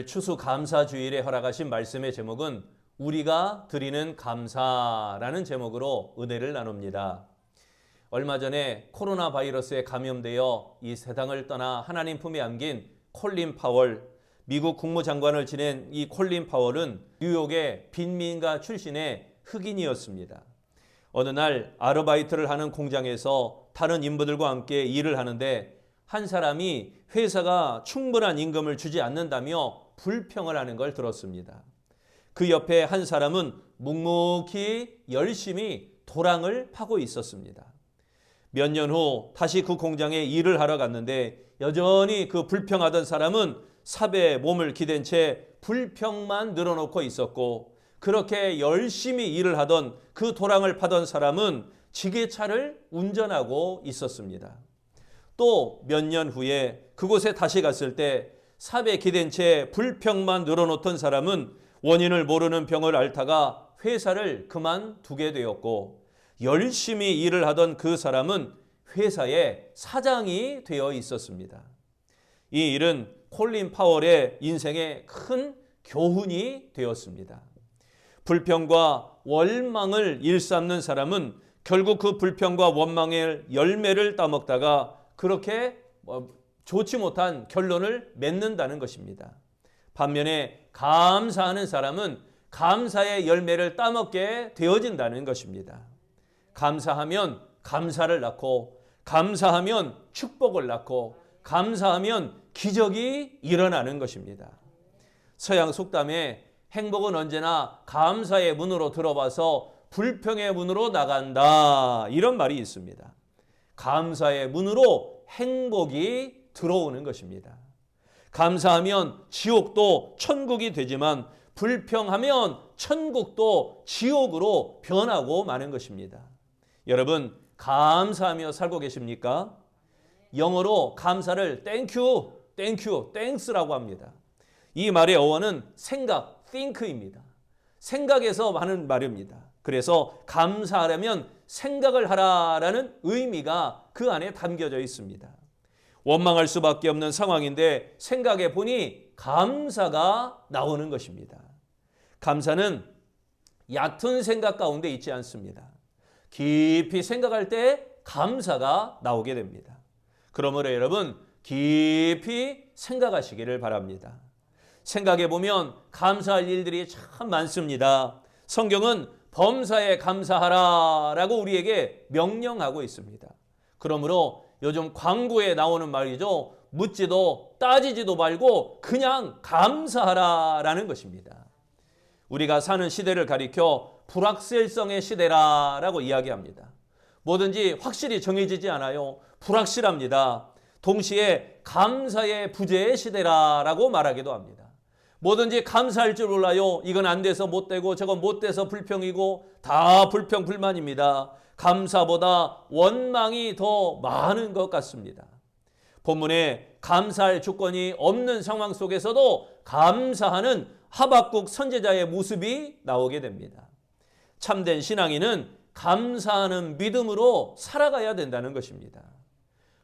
오늘 추수감사주일에 허락하신 말씀의 제목은 우리가 드리는 감사라는 제목으로 은혜를 나눕니다. 얼마 전에 코로나 바이러스에 감염되어 이 세상을 떠나 하나님 품에 안긴 콜린 파월, 미국 국무장관을 지낸 이 콜린 파월은 뉴욕의 빈민가 출신의 흑인이었습니다. 어느 날 아르바이트를 하는 공장에서 다른 인부들과 함께 일을 하는데 한 사람이 회사가 충분한 임금을 주지 않는다며 불평을 하는 걸 들었습니다. 그 옆에 한 사람은 묵묵히 열심히 도랑을 파고 있었습니다. 몇 년 후 다시 그 공장에 일을 하러 갔는데 여전히 그 불평하던 사람은 삽에 몸을 기댄 채 불평만 늘어놓고 있었고, 그렇게 열심히 일을 하던 그 도랑을 파던 사람은 지게차를 운전하고 있었습니다. 또 몇 년 후에 그곳에 다시 갔을 때 삽에 기댄 채 불평만 늘어놓던 사람은 원인을 모르는 병을 앓다가 회사를 그만두게 되었고, 열심히 일을 하던 그 사람은 회사의 사장이 되어 있었습니다. 이 일은 콜린 파월의 인생에 큰 교훈이 되었습니다. 불평과 원망을 일삼는 사람은 결국 그 불평과 원망의 열매를 따먹다가 그렇게 좋지 못한 결론을 맺는다는 것입니다. 반면에 감사하는 사람은 감사의 열매를 따먹게 되어진다는 것입니다. 감사하면 감사를 낳고, 감사하면 축복을 낳고, 감사하면 기적이 일어나는 것입니다. 서양 속담에 행복은 언제나 감사의 문으로 들어와서 불평의 문으로 나간다, 이런 말이 있습니다. 감사의 문으로 행복이 들어오는 것입니다. 감사하면 지옥도 천국이 되지만 불평하면 천국도 지옥으로 변하고 마는 것입니다. 여러분, 감사하며 살고 계십니까? 영어로 감사를 thank you, thanks라고 합니다. 이 말의 어원은 생각, think입니다. 생각에서 하는 말입니다. 그래서 감사하려면 생각을 하라라는 의미가 그 안에 담겨져 있습니다. 원망할 수밖에 없는 상황인데 생각해 보니 감사가 나오는 것입니다. 감사는 얕은 생각 가운데 있지 않습니다. 깊이 생각할 때 감사가 나오게 됩니다. 그러므로 여러분, 깊이 생각하시기를 바랍니다. 생각해 보면 감사할 일들이 참 많습니다. 성경은 범사에 감사하라라고 우리에게 명령하고 있습니다. 그러므로 요즘 광고에 나오는 말이죠. 묻지도 따지지도 말고 그냥 감사하라라는 것입니다. 우리가 사는 시대를 가리켜 불확실성의 시대라고 이야기합니다. 뭐든지 확실히 정해지지 않아요. 불확실합니다. 동시에 감사의 부재의 시대라고 말하기도 합니다. 뭐든지 감사할 줄 몰라요. 이건 안 돼서 못 되고 저건 못 돼서 불평이고 다 불평 불만입니다. 감사보다 원망이 더 많은 것 같습니다. 본문에 감사할 조건이 없는 상황 속에서도 감사하는 하박국 선지자의 모습이 나오게 됩니다. 참된 신앙인은 감사하는 믿음으로 살아가야 된다는 것입니다.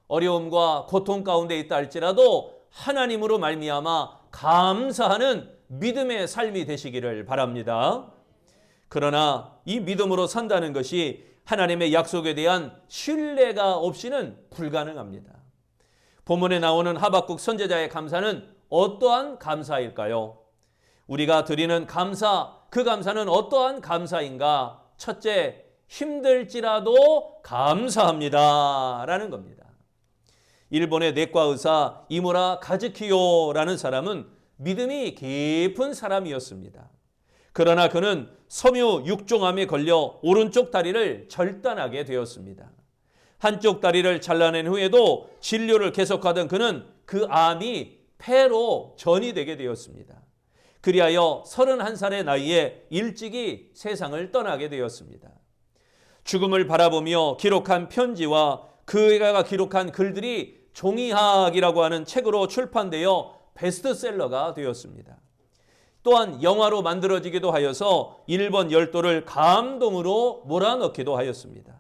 어려움과 고통 가운데 있다 할지라도 하나님으로 말미암아 감사하는 믿음의 삶이 되시기를 바랍니다. 그러나 이 믿음으로 산다는 것이 하나님의 약속에 대한 신뢰가 없이는 불가능합니다. 본문에 나오는 하박국 선지자의 감사는 어떠한 감사일까요? 우리가 드리는 감사, 그 감사는 어떠한 감사인가? 첫째, 힘들지라도 감사합니다 라는 겁니다. 일본의 내과 의사 이무라 가즈키요라는 사람은 믿음이 깊은 사람이었습니다. 그러나 그는 섬유 육종암에 걸려 오른쪽 다리를 절단하게 되었습니다. 한쪽 다리를 잘라낸 후에도 진료를 계속하던 그는 그 암이 폐로 전이되게 되었습니다. 그리하여 31살의 나이에 일찍이 세상을 떠나게 되었습니다. 죽음을 바라보며 기록한 편지와 그가 기록한 글들이 종이학이라고 하는 책으로 출판되어 베스트셀러가 되었습니다. 또한 영화로 만들어지기도 하여서 일본 열도를 감동으로 몰아넣기도 하였습니다.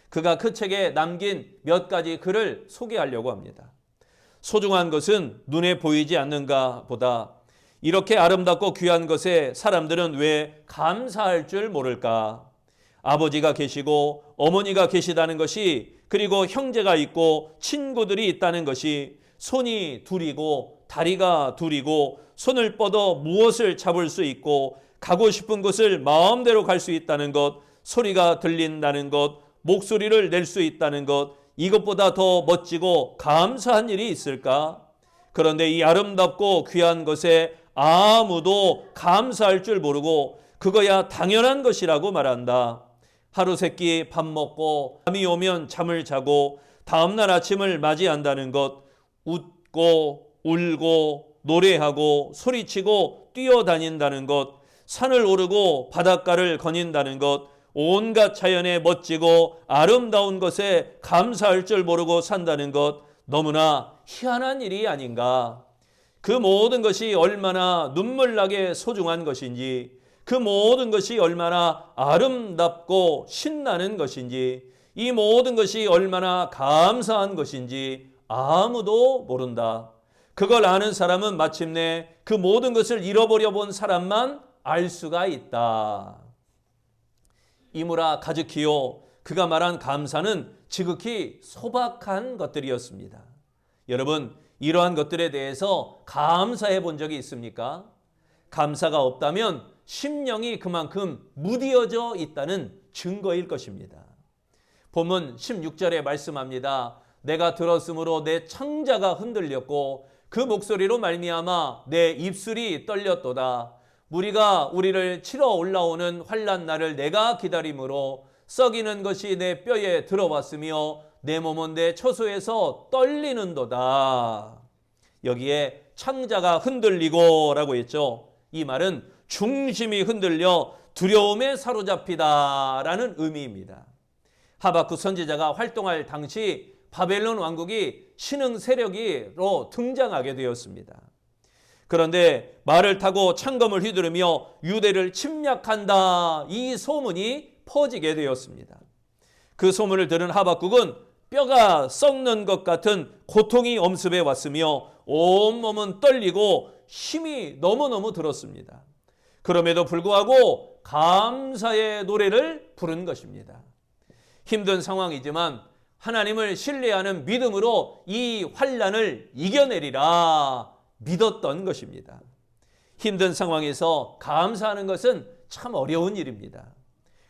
그가 그 책에 남긴 몇 가지 글을 소개하려고 합니다. 소중한 것은 눈에 보이지 않는가 보다 이렇게 아름답고 귀한 것에 사람들은 왜 감사할 줄 모를까? 아버지가 계시고 어머니가 계시다는 것이, 그리고 형제가 있고 친구들이 있다는 것이, 손이 둘이고 다리가 둘이고 손을 뻗어 무엇을 잡을 수 있고 가고 싶은 곳을 마음대로 갈 수 있다는 것, 소리가 들린다는 것, 목소리를 낼 수 있다는 것, 이것보다 더 멋지고 감사한 일이 있을까? 그런데 이 아름답고 귀한 것에 아무도 감사할 줄 모르고 그거야 당연한 것이라고 말한다. 하루 세끼 밥 먹고 잠이 오면 잠을 자고 다음날 아침을 맞이한다는 것, 웃고 울고 노래하고 소리치고 뛰어다닌다는 것, 산을 오르고 바닷가를 거닌다는 것, 온갖 자연의 멋지고 아름다운 것에 감사할 줄 모르고 산다는 것, 너무나 희한한 일이 아닌가. 그 모든 것이 얼마나 눈물나게 소중한 것인지, 그 모든 것이 얼마나 아름답고 신나는 것인지, 이 모든 것이 얼마나 감사한 것인지 아무도 모른다. 그걸 아는 사람은 마침내 그 모든 것을 잃어버려 본 사람만 알 수가 있다. 이무라 가즈키요, 그가 말한 감사는 지극히 소박한 것들이었습니다. 여러분, 이러한 것들에 대해서 감사해 본 적이 있습니까? 감사가 없다면 심령이 그만큼 무디어져 있다는 증거일 것입니다. 본문 16절에 말씀합니다. 내가 들었으므로 내 창자가 흔들렸고 그 목소리로 말미암아 내 입술이 떨렸도다. 무리가 우리를 치러 올라오는 환난 날을 내가 기다림으로 썩이는 것이 내 뼈에 들어왔으며 내 몸은 내 처소에서 떨리는도다. 여기에 창자가 흔들리고 라고 했죠. 이 말은 중심이 흔들려 두려움에 사로잡히다 라는 의미입니다. 하박국 선지자가 활동할 당시 바벨론 왕국이 신흥 세력으로 등장하게 되었습니다. 그런데 말을 타고 창검을 휘두르며 유대를 침략한다, 이 소문이 퍼지게 되었습니다. 그 소문을 들은 하박국은 뼈가 썩는 것 같은 고통이 엄습해 왔으며 온몸은 떨리고 힘이 너무너무 들었습니다. 그럼에도 불구하고 감사의 노래를 부른 것입니다. 힘든 상황이지만 하나님을 신뢰하는 믿음으로 이 환난을 이겨내리라 믿었던 것입니다. 힘든 상황에서 감사하는 것은 참 어려운 일입니다.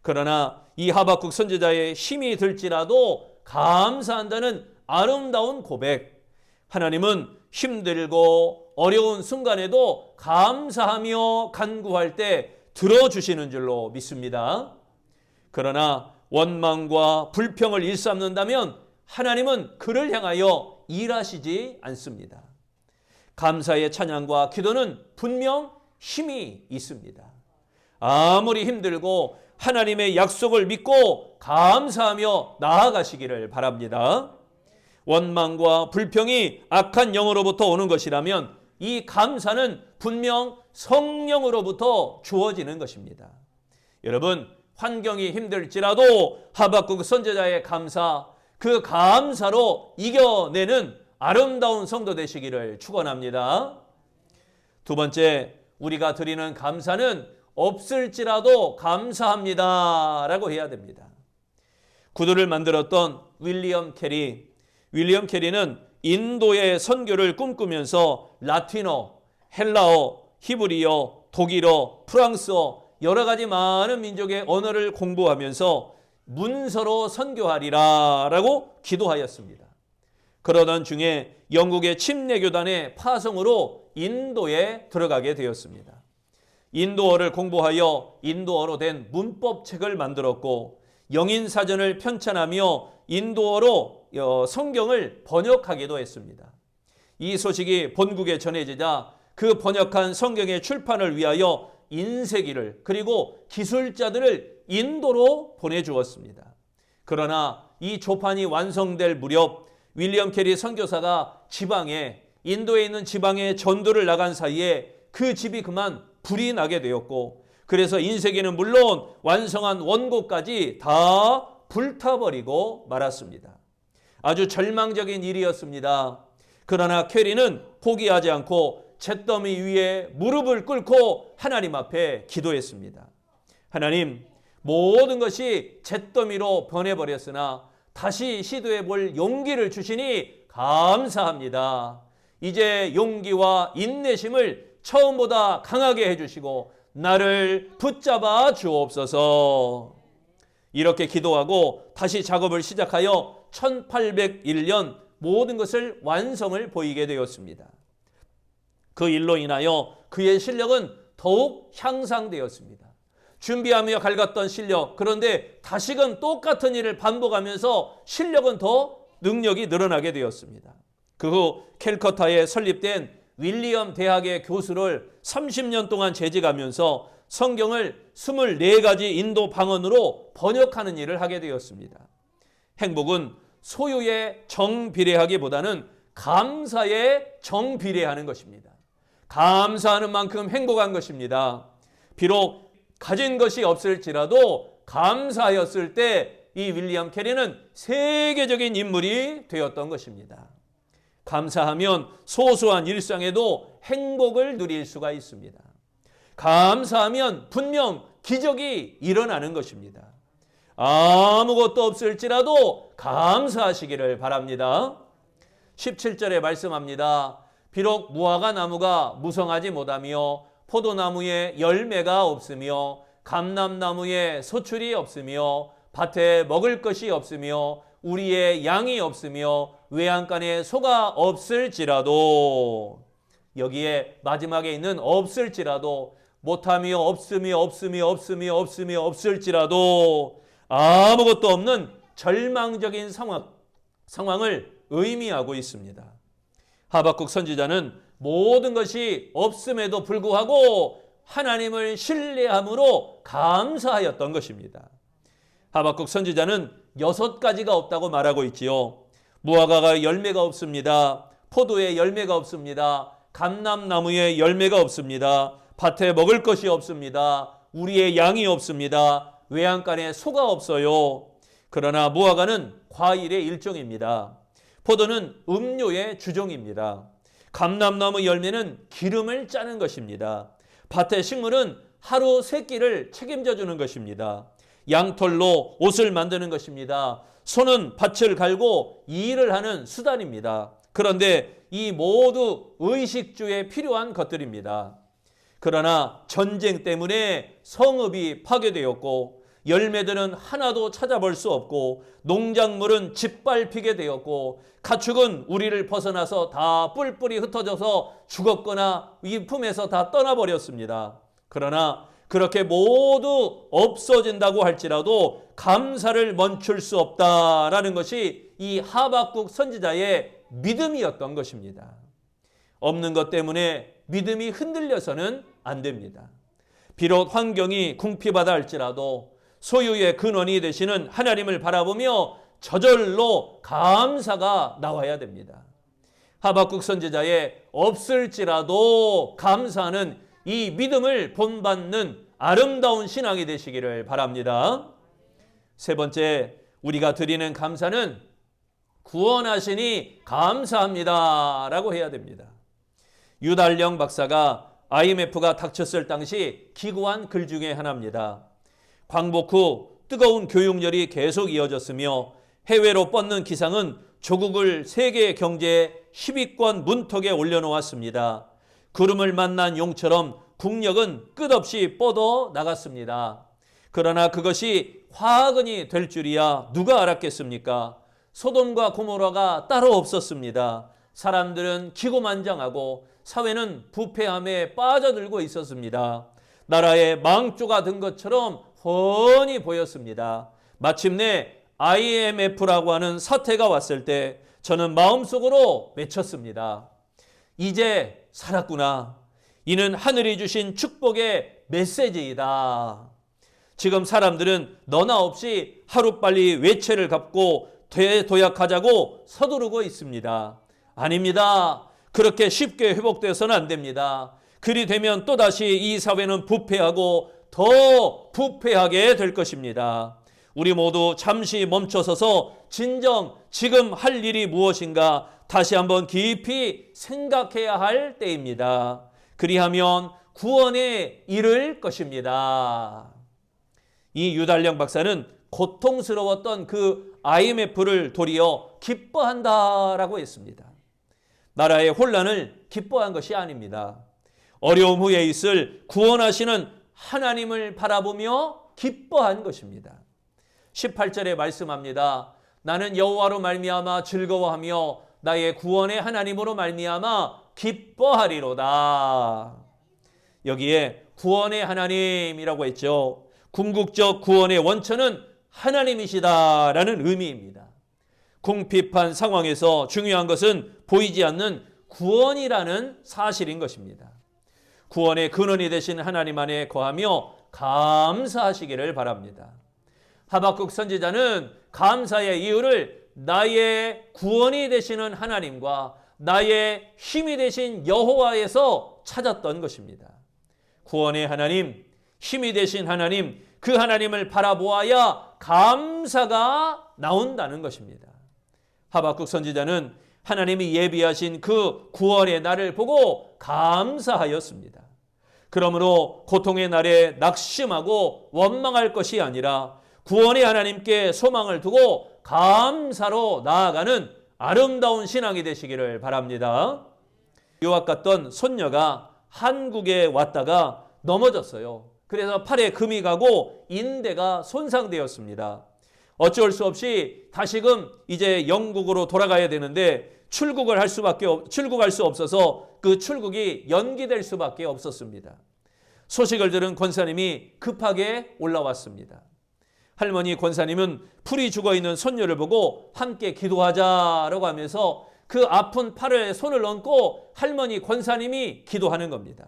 그러나 이 하박국 선지자의 힘이 들지라도 감사한다는 아름다운 고백, 하나님은 힘들고 어려운 순간에도 감사하며 간구할 때 들어주시는 줄로 믿습니다. 그러나 원망과 불평을 일삼는다면 하나님은 그를 향하여 일하시지 않습니다. 감사의 찬양과 기도는 분명 힘이 있습니다. 아무리 힘들고 하나님의 약속을 믿고 감사하며 나아가시기를 바랍니다. 원망과 불평이 악한 영으로부터 오는 것이라면 이 감사는 분명 성령으로부터 주어지는 것입니다. 여러분, 환경이 힘들지라도 하박국 선지자의 감사, 그 감사로 이겨내는 아름다운 성도 되시기를 축원합니다. 두 번째, 우리가 드리는 감사는 없을지라도 감사합니다 라고 해야 됩니다. 구두를 만들었던 윌리엄 캐리는 인도의 선교를 꿈꾸면서 라틴어, 헬라어, 히브리어, 독일어, 프랑스어 여러 가지 많은 민족의 언어를 공부하면서 문서로 선교하리라 라고 기도하였습니다. 그러던 중에 영국의 침례교단의 파송으로 인도에 들어가게 되었습니다. 인도어를 공부하여 인도어로 된 문법책을 만들었고 영인사전을 편찬하며 인도어로 성경을 번역하기도 했습니다. 이 소식이 본국에 전해지자 그 번역한 성경의 출판을 위하여 인쇄기를 그리고 기술자들을 인도로 보내주었습니다. 그러나 이 조판이 완성될 무렵 윌리엄 캐리 선교사가 인도에 있는 지방에 전도를 나간 사이에 그 집이 그만 불이 나게 되었고, 그래서 인쇄기는 물론 완성한 원고까지 다 불타버리고 말았습니다. 아주 절망적인 일이었습니다. 그러나 캐리는 포기하지 않고 잿더미 위에 무릎을 꿇고 하나님 앞에 기도했습니다. 하나님, 모든 것이 잿더미로 변해버렸으나 다시 시도해 볼 용기를 주시니 감사합니다. 이제 용기와 인내심을 처음보다 강하게 해주시고 나를 붙잡아 주옵소서. 이렇게 기도하고 다시 작업을 시작하여 1801년 모든 것을 완성을 보이게 되었습니다. 그 일로 인하여 그의 실력은 더욱 향상되었습니다. 준비하며 갈갔던 실력, 그런데 다시금 똑같은 일을 반복하면서 실력은 더 능력이 늘어나게 되었습니다. 그 후 캘커타에 설립된 윌리엄 대학의 교수를 30년 동안 재직하면서 성경을 24가지 인도 방언으로 번역하는 일을 하게 되었습니다. 행복은 소유에 정비례하기보다는 감사에 정비례하는 것입니다. 감사하는 만큼 행복한 것입니다. 비록 가진 것이 없을지라도 감사하였을 때 이 윌리엄 캐리는 세계적인 인물이 되었던 것입니다. 감사하면 소소한 일상에도 행복을 누릴 수가 있습니다. 감사하면 분명 기적이 일어나는 것입니다. 아무것도 없을지라도 감사하시기를 바랍니다. 17절에 말씀합니다. 비록 무화과 나무가 무성하지 못하며 포도나무에 열매가 없으며 감람나무에 소출이 없으며 밭에 먹을 것이 없으며 우리의 양이 없으며 외양간에 소가 없을지라도, 여기에 마지막에 있는 없을지라도, 못하며 없을지라도 아무것도 없는 절망적인 상황을 의미하고 있습니다. 하박국 선지자는 모든 것이 없음에도 불구하고 하나님을 신뢰함으로 감사하였던 것입니다. 하박국 선지자는 6가지가 없다고 말하고 있지요. 무화과가 열매가 없습니다. 포도에 열매가 없습니다. 감람나무에 열매가 없습니다. 밭에 먹을 것이 없습니다. 우리의 양이 없습니다. 외양간에 소가 없어요. 그러나 무화과는 과일의 일종입니다. 포도는 음료의 주종입니다. 감람나무 열매는 기름을 짜는 것입니다. 밭의 식물은 하루 3끼를 책임져 주는 것입니다. 양털로 옷을 만드는 것입니다. 소는 밭을 갈고 일을 하는 수단입니다. 그런데 이 모두 의식주에 필요한 것들입니다. 그러나 전쟁 때문에 성읍이 파괴되었고 열매들은 하나도 찾아볼 수 없고 농작물은 짓밟히게 되었고 가축은 우리를 벗어나서 다 뿔뿔이 흩어져서 죽었거나 이 품에서 다 떠나버렸습니다. 그러나 그렇게 모두 없어진다고 할지라도 감사를 멈출 수 없다라는 것이 이 하박국 선지자의 믿음이었던 것입니다. 없는 것 때문에 믿음이 흔들려서는 안 됩니다. 비록 환경이 궁핍하다 할지라도 소유의 근원이 되시는 하나님을 바라보며 저절로 감사가 나와야 됩니다. 하박국 선지자의 없을지라도 감사하는 이 믿음을 본받는 아름다운 신앙이 되시기를 바랍니다. 3번째, 우리가 드리는 감사는 구원하시니 감사합니다 라고 해야 됩니다. 유달령 박사가 IMF가 닥쳤을 당시 기고한 글 중에 하나입니다. 광복 후 뜨거운 교육열이 계속 이어졌으며 해외로 뻗는 기상은 조국을 세계 경제 10위권 문턱에 올려놓았습니다. 구름을 만난 용처럼 국력은 끝없이 뻗어 나갔습니다. 그러나 그것이 화근이 될 줄이야 누가 알았겠습니까? 소돔과 고모라가 따로 없었습니다. 사람들은 기고만장하고 사회는 부패함에 빠져들고 있었습니다. 나라의 망조가 든 것처럼 훤히 보였습니다. 마침내 IMF라고 하는 사태가 왔을 때 저는 마음속으로 외쳤습니다. 이제 살았구나. 이는 하늘이 주신 축복의 메시지이다. 지금 사람들은 너나 없이 하루빨리 외채를 갚고 되도약하자고 서두르고 있습니다. 아닙니다. 그렇게 쉽게 회복되어서는 안 됩니다. 그리 되면 또다시 이 사회는 부패하고 더 부패하게 될 것입니다. 우리 모두 잠시 멈춰서서 진정 지금 할 일이 무엇인가 다시 한번 깊이 생각해야 할 때입니다. 그리하면 구원에 이를 것입니다. 이 유달령 박사는 고통스러웠던 그 IMF를 도리어 기뻐한다라고 했습니다. 나라의 혼란을 기뻐한 것이 아닙니다. 어려움 후에 있을 구원하시는 하나님을 바라보며 기뻐한 것입니다. 18절에 말씀합니다. 나는 여호와로 말미암아 즐거워하며 나의 구원의 하나님으로 말미암아 기뻐하리로다. 여기에 구원의 하나님이라고 했죠. 궁극적 구원의 원천은 하나님이시다라는 의미입니다. 궁핍한 상황에서 중요한 것은 보이지 않는 구원이라는 사실인 것입니다. 구원의 근원이 되신 하나님 안에 거하며 감사하시기를 바랍니다. 하박국 선지자는 감사의 이유를 나의 구원이 되시는 하나님과 나의 힘이 되신 여호와에서 찾았던 것입니다. 구원의 하나님, 힘이 되신 하나님, 그 하나님을 바라보아야 감사가 나온다는 것입니다. 하박국 선지자는 하나님이 예비하신 그 구원의 날을 보고 감사하였습니다. 그러므로 고통의 날에 낙심하고 원망할 것이 아니라 구원의 하나님께 소망을 두고 감사로 나아가는 아름다운 신앙이 되시기를 바랍니다. 유학 갔던 손녀가 한국에 왔다가 넘어졌어요. 그래서 팔에 금이 가고 인대가 손상되었습니다. 어쩔 수 없이 다시금 이제 영국으로 돌아가야 되는데 출국할 수 없어서 그 출국이 연기될 수밖에 없었습니다. 소식을 들은 권사님이 급하게 올라왔습니다. 할머니 권사님은 풀이 죽어있는 손녀를 보고 함께 기도하자라고 하면서 그 아픈 팔에 손을 얹고 할머니 권사님이 기도하는 겁니다.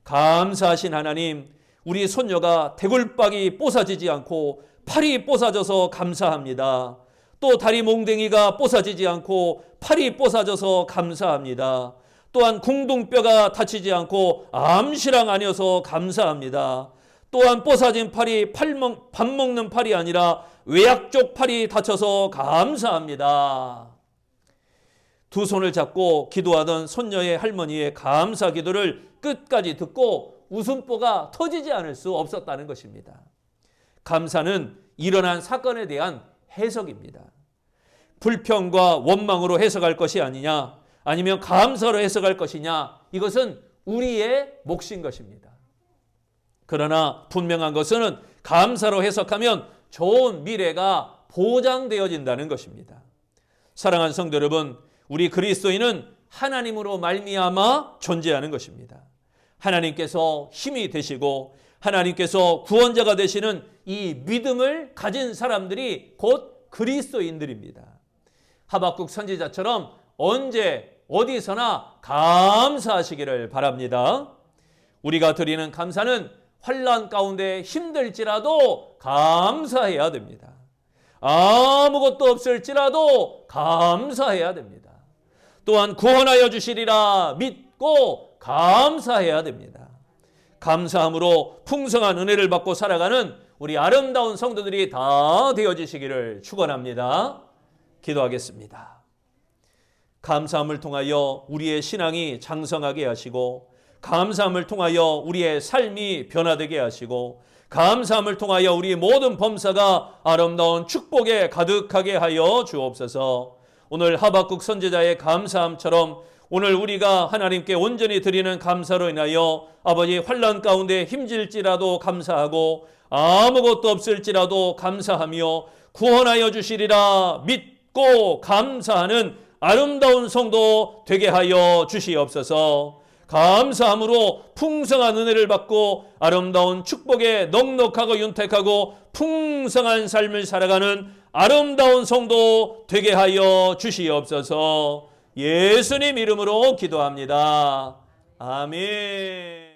감사하신 하나님, 우리 손녀가 대굴박이 뽀사지지 않고 팔이 뽀사져서 감사합니다. 또 다리 몽댕이가 뽀사지지 않고 팔이 뽀사져서 감사합니다. 또한 궁둥뼈가 다치지 않고 암시랑 아니어서 감사합니다. 또한 뽀사진 팔이 밥 먹는 팔이 아니라 외약 쪽 팔이 다쳐서 감사합니다. 두 손을 잡고 기도하던 손녀의 할머니의 감사 기도를 끝까지 듣고 웃음보가 터지지 않을 수 없었다는 것입니다. 감사는 일어난 사건에 대한 해석입니다. 불평과 원망으로 해석할 것이 아니냐, 아니면 감사로 해석할 것이냐, 이것은 우리의 몫인 것입니다. 그러나 분명한 것은 감사로 해석하면 좋은 미래가 보장되어진다는 것입니다. 사랑하는 성도 여러분, 우리 그리스도인은 하나님으로 말미암아 존재하는 것입니다. 하나님께서 힘이 되시고 하나님께서 구원자가 되시는 이 믿음을 가진 사람들이 곧 그리스도인들입니다. 하박국 선지자처럼 언제 어디서나 감사하시기를 바랍니다. 우리가 드리는 감사는 환난 가운데 힘들지라도 감사해야 됩니다. 아무것도 없을지라도 감사해야 됩니다. 또한 구원하여 주시리라 믿고 감사해야 됩니다. 감사함으로 풍성한 은혜를 받고 살아가는 우리 아름다운 성도들이 다 되어지시기를 축원합니다. 기도하겠습니다. 감사함을 통하여 우리의 신앙이 장성하게 하시고, 감사함을 통하여 우리의 삶이 변화되게 하시고, 감사함을 통하여 우리 모든 범사가 아름다운 축복에 가득하게 하여 주옵소서. 오늘 하박국 선지자의 감사함처럼 오늘 우리가 하나님께 온전히 드리는 감사로 인하여 아버지 환난 가운데 힘질지라도 감사하고 아무것도 없을지라도 감사하며 구원하여 주시리라 믿고 감사하는 아름다운 성도 되게 하여 주시옵소서. 감사함으로 풍성한 은혜를 받고 아름다운 축복에 넉넉하고 윤택하고 풍성한 삶을 살아가는 아름다운 성도 되게 하여 주시옵소서. 예수님 이름으로 기도합니다. 아멘.